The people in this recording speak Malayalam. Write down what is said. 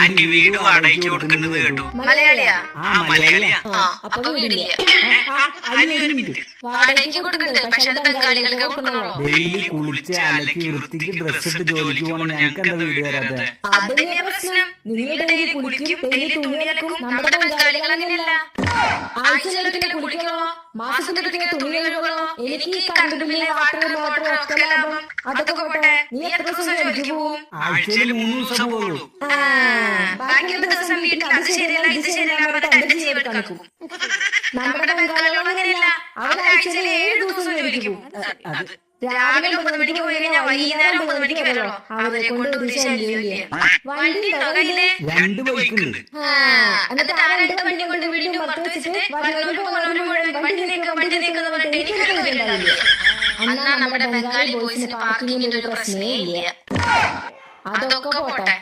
ആന്റി വീട് വാടകയ്ക്ക് കൊടുക്കുന്നത് കേട്ടു. മലയാളിയാ? മലയാളിയാ. അപ്പൊ വീടില്ല. ഒരു മിനിറ്റ്. വാടകയ്ക്ക് കൊടുക്കുന്നുണ്ട്, പക്ഷെ അത് ബംഗാളികൾക്ക് കൊടുക്കണല്ലോ. ഡെയിലി കുളിച്ച് അലക്കി വൃത്തിക്ക് ഡ്രസ് ഇട്ട് ജോലിക്ക് പോകണം. ഞങ്ങൾക്ക് എന്താ വീട് തരാതെ? അതന്നെ പ്രശ്നം. നിങ്ങൾ ഡെയിലി കുളിക്കും, ഡെയിലി തുണി അലക്കും. നമ്മുടെ ബംഗാളികൾ അങ്ങനെയല്ല. ആഴ്ചയിലൊരിക്കൽ കുളിക്കണോ, മാസത്തിലൊരിക്കൽ തുണി കഴുകണോ. എനിക്ക് ഈ കറണ്ട് ബില്ല്, വാട്ടർ, മോട്ടർ ഒക്കെ ലാഭം. അതൊക്കെ പോട്ടെ, നീ എത്ര ദിവസം ജോലിക്ക് പോവും? ആഴ്ചയിൽ 3 ദിവസം പോകുള്ളൂ. ബാക്കിയുള്ള ദിവസം വീട്ടിൽ അത് ശരിയല്ല ഇത് ശരിയല്ല പറഞ്ഞിട്ട് എന്റെ ജീവൻ കണക്കും. നമ്മുടെ ബംഗാളികൾ അങ്ങനെയല്ല. അവർ ആഴ്ചയിൽ 7 ദിവസം ജോലിക്ക് പോകും. രാവിലെ 9 മണിക്ക് പോയി കഴിഞ്ഞാൽ വൈകുന്നേരം 9 മണിക്ക് വരണോ. അവരെ കൊണ്ട് ഒരു ശല്യമില്ല. വണ്ടി ഉണ്ടോ കയ്യില്? 2 ബൈക്കുണ്ട്. എന്നിട്ട് ആ 2 വണ്ടി കൊണ്ട് വീടിന്റെ പുറത്ത് വെച്ചിട്ട് വരുന്നവരും പോകുന്നവരും മുഴുവൻ വണ്ടി നീക്കുന്ന പറഞ്ഞിട്ട് എനിക്കൊരു ഉണ്ടാവില്ല. എന്നാ നമ്മുടെ ബംഗാളി ബോയ്സിന് പാർക്കിങ്ങിന്റെ ഒരു പ്രശ്നമേ ഇല്ല. അതൊക്കെ പോട്ടെ,